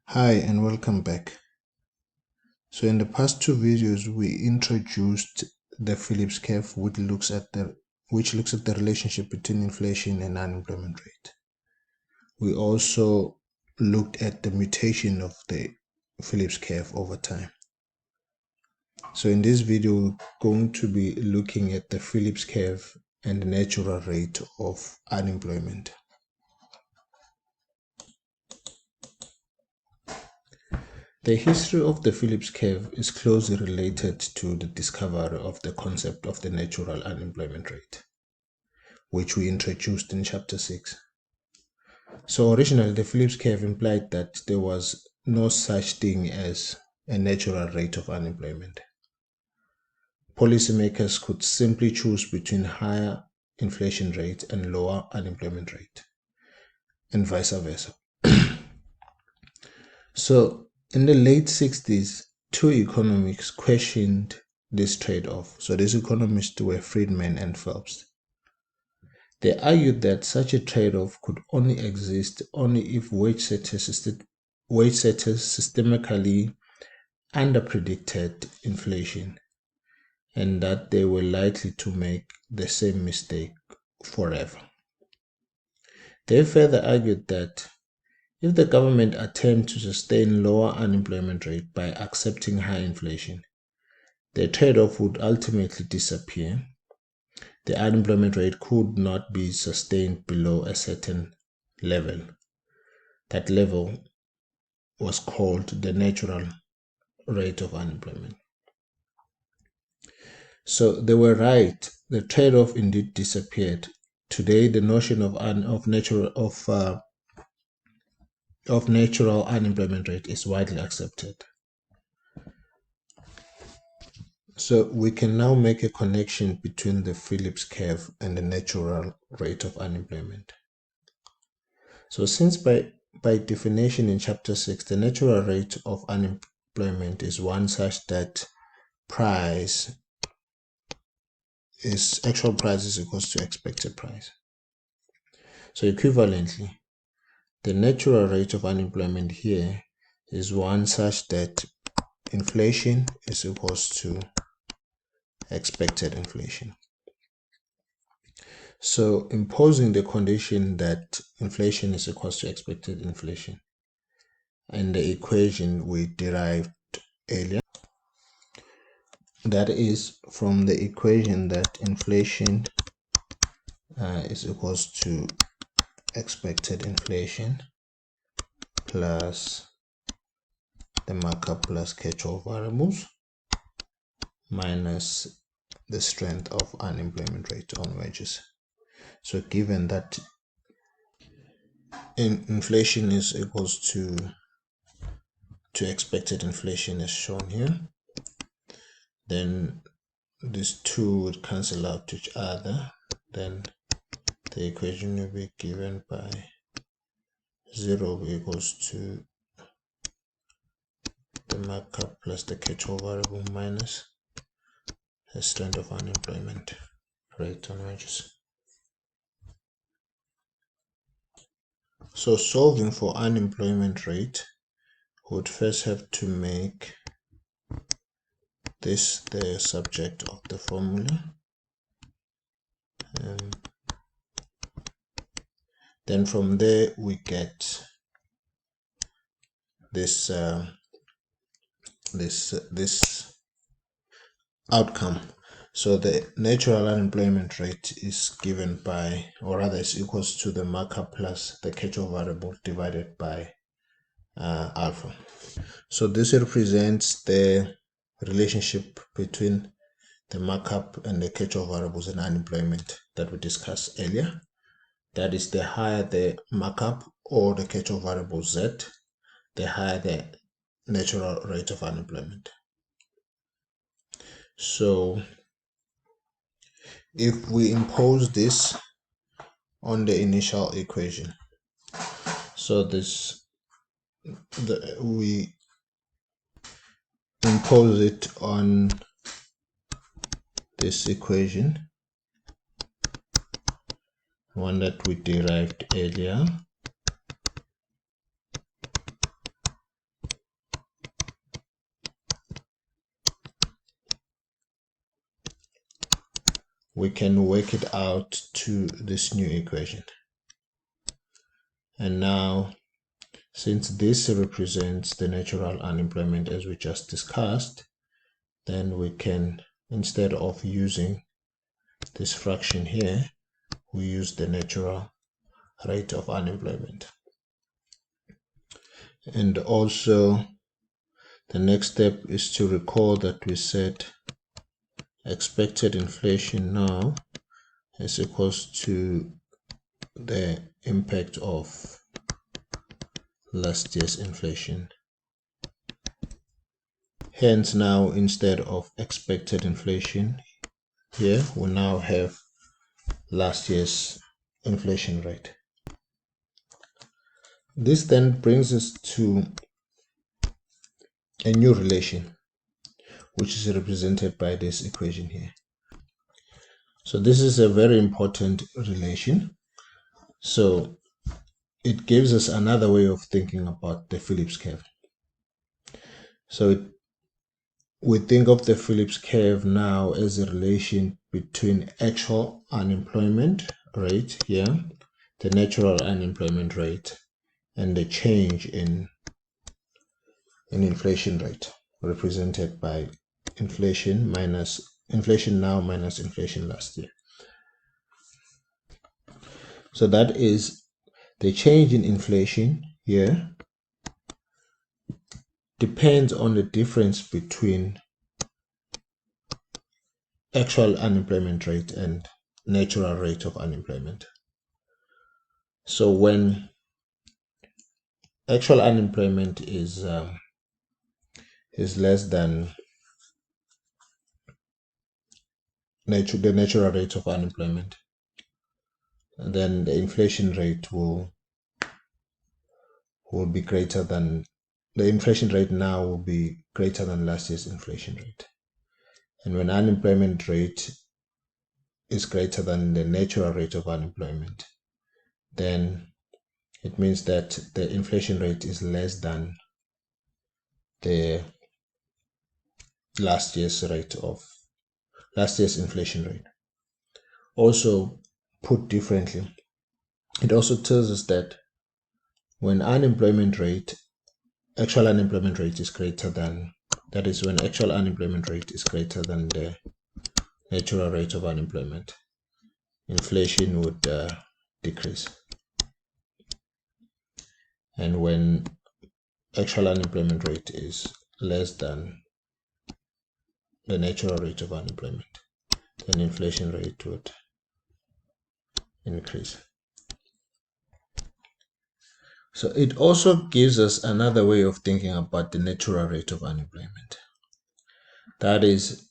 Hi and welcome back. So in the past two videos we introduced the Phillips curve which looks at the relationship between inflation and unemployment rate. We also looked at the mutation of the Phillips curve over time. So in this video we're going to be looking at the Phillips curve and the natural rate of unemployment. The history of the Phillips curve is closely related to the discovery of the concept of the natural unemployment rate, which we introduced in chapter 6. So originally the Phillips curve implied that there was no such thing as a natural rate of unemployment. Policymakers could simply choose between higher inflation rate and lower unemployment rate, and vice versa. So in the late 60s, two economists questioned this trade-off. So these economists were Friedman and Phillips. They argued that such a trade-off could only exist if wage setters systemically underpredicted inflation, and that they were likely to make the same mistake forever. They further argued that if the government attempted to sustain lower unemployment rate by accepting high inflation, the trade-off would ultimately disappear. The unemployment rate could not be sustained below a certain level. That level was called the natural rate of unemployment. So they were right. The trade-off indeed disappeared. Today, the notion of natural unemployment rate is widely accepted. So we can now make a connection between the Phillips curve and the natural rate of unemployment. So since by definition in chapter 6, the natural rate of unemployment is one such that actual price is equals to expected price. So equivalently, the natural rate of unemployment here is one such that inflation is equals to expected inflation. So imposing the condition that inflation is equals to expected inflation and the equation we derived earlier, that is from the equation that inflation is equals to expected inflation plus the markup plus catch-all variables minus the strength of unemployment rate on wages. So given that inflation is equals to expected inflation as shown here, then these two would cancel out each other. Then the equation will be given by 0 equals to the markup plus the catch-all variable minus the strength of unemployment rate on wages. So solving for unemployment rate, would first have to make this the subject of the formula. Then from there we get this outcome. So the natural unemployment rate is given by, or rather is equals to the markup plus the catch-all variable divided by alpha. So this represents the relationship between the markup and the catch-all variables in unemployment that we discussed earlier. That is, the higher the markup or the catch-all variable Z, the higher the natural rate of unemployment. So if we impose this on the initial equation, so we impose it on this equation, one that we derived earlier, we can work it out to this new equation. And now, since this represents the natural unemployment as we just discussed, then we can, instead of using this fraction here, we use the natural rate of unemployment. And also, the next step is to recall that we said expected inflation now is equals to the impact of last year's inflation. Hence now, instead of expected inflation here, we now have last year's inflation rate. This then brings us to a new relation, which is represented by this equation here. So this is a very important relation. So it gives us another way of thinking about the Phillips curve. So we think of the Phillips curve now as a relation between actual unemployment rate here, the natural unemployment rate, and the change in inflation rate, represented by inflation now minus inflation last year. So that is the change in inflation here depends on the difference between actual unemployment rate and natural rate of unemployment. So when actual unemployment is less than the natural rate of unemployment, then the inflation rate will be greater than the inflation rate now will be greater than last year's inflation rate. And when unemployment rate is greater than the natural rate of unemployment, then it means that the inflation rate is less than the last year's inflation rate. Also, put differently, it also tells us that when actual unemployment rate is greater than, that is when actual unemployment rate is greater than the natural rate of unemployment, inflation would decrease. And when actual unemployment rate is less than the natural rate of unemployment, then inflation rate would increase. So it also gives us another way of thinking about the natural rate of unemployment. That is,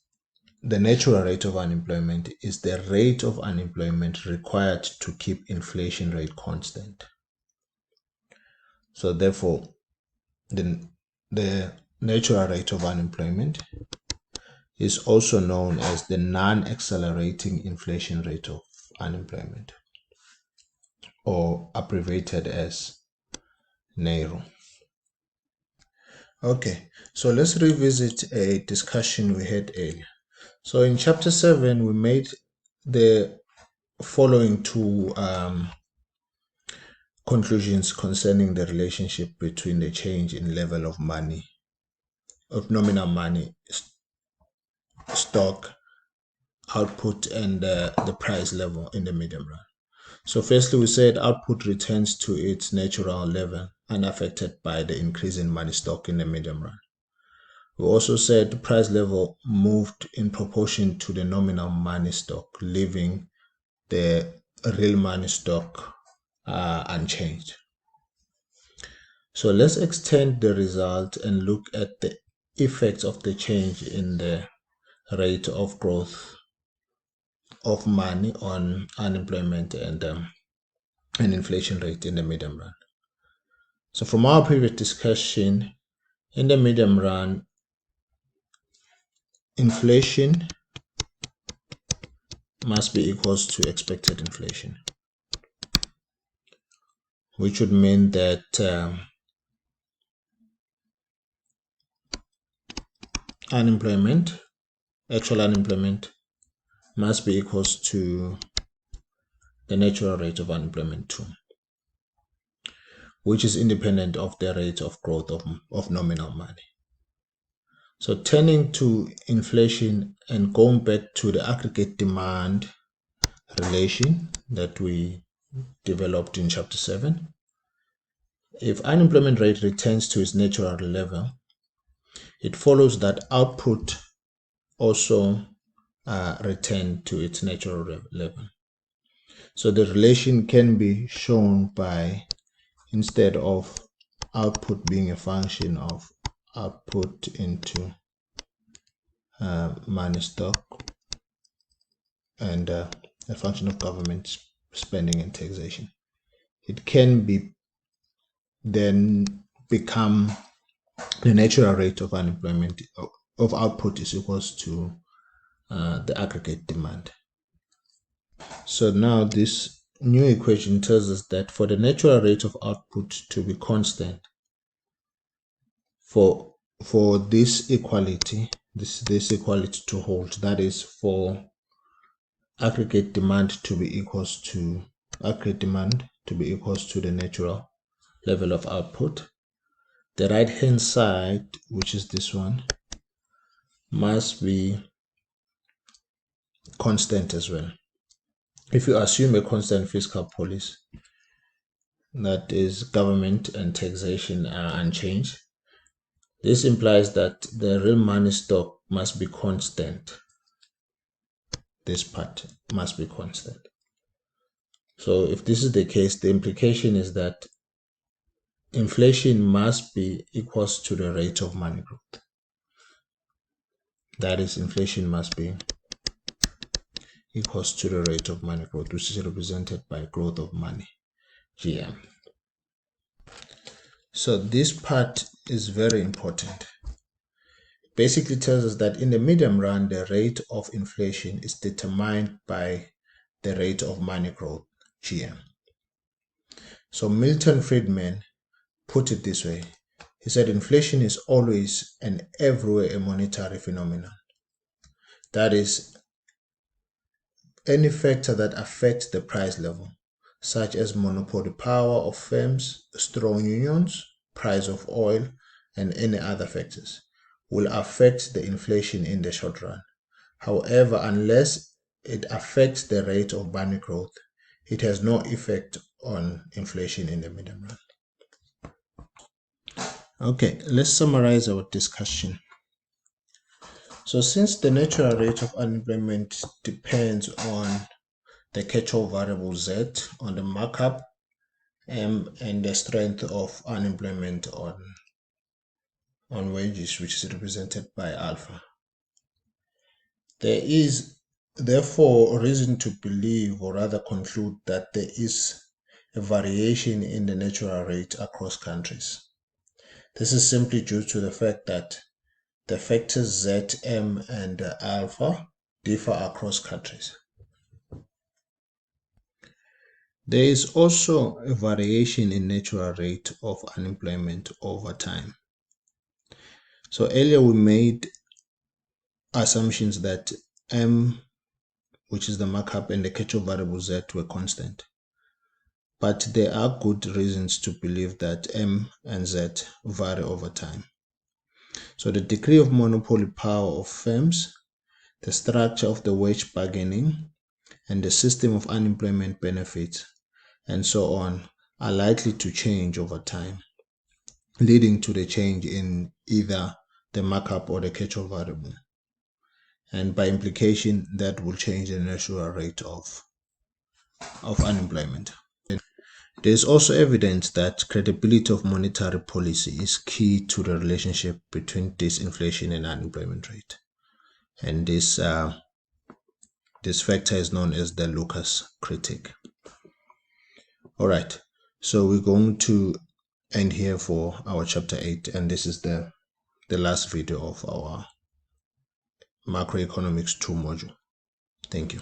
the natural rate of unemployment is the rate of unemployment required to keep inflation rate constant. So therefore, the natural rate of unemployment is also known as the non-accelerating inflation rate of unemployment, or abbreviated as NAIRO. Okay, so let's revisit a discussion we had earlier. So in chapter 7, we made the following two conclusions concerning the relationship between the change in level of money, of nominal money, stock, output, and the price level in the medium run. So firstly, we said output returns to its natural level unaffected by the increase in money stock in the medium run. We also said the price level moved in proportion to the nominal money stock, leaving the real money stock unchanged. So let's extend the result and look at the effects of the change in the rate of growth of money on unemployment and inflation rate in the medium run. So from our previous discussion, in the medium run, inflation must be equals to expected inflation, which would mean that actual unemployment must be equals to the natural rate of unemployment 2, which is independent of the rate of growth of nominal money. So turning to inflation and going back to the aggregate demand relation that we developed in chapter 7, if unemployment rate returns to its natural level, it follows that output also return to its natural level. So the relation can be shown by, instead of output being a function of output into money stock and a function of government spending and taxation, it can be then become the natural rate of unemployment of output is equals to the aggregate demand. So now this new equation tells us that for the natural rate of output to be constant, for this equality, this equality to hold, that is for aggregate demand to be equals to the natural level of output, the right hand side, which is this one, must be constant as well. If you assume a constant fiscal policy, that is government and taxation are unchanged, this implies that the real money stock must be constant. This part must be constant. So if this is the case, the implication is that inflation must be equals to the rate of money growth. That is, inflation must be equals to the rate of money growth, which is represented by growth of money, GM. So this part is very important. It basically tells us that in the medium run, the rate of inflation is determined by the rate of money growth, GM. So Milton Friedman put it this way. He said inflation is always and everywhere a monetary phenomenon. That is, any factor that affects the price level, such as monopoly power of firms, strong unions, price of oil, and any other factors, will affect the inflation in the short run. However, unless it affects the rate of money growth, it has no effect on inflation in the medium run. Okay, let's summarize our discussion. So since the natural rate of unemployment depends on the catch-all variable Z, on the markup M, and the strength of unemployment on wages, which is represented by alpha, there is therefore reason to believe, or rather conclude, that there is a variation in the natural rate across countries. This is simply due to the fact that the factors Z, M, and alpha differ across countries. There is also a variation in natural rate of unemployment over time. So earlier we made assumptions that M, which is the markup, and the catch-all variable Z were constant. But there are good reasons to believe that M and Z vary over time. So the degree of monopoly power of firms, the structure of the wage bargaining, and the system of unemployment benefits, and so on, are likely to change over time, leading to the change in either the markup or the catch-all variable. And by implication, that will change the natural rate of unemployment. There is also evidence that credibility of monetary policy is key to the relationship between disinflation and unemployment rate. And this factor is known as the Lucas critique. All right, so we're going to end here for our chapter 8, and this is the last video of our macroeconomics 2 module. Thank you.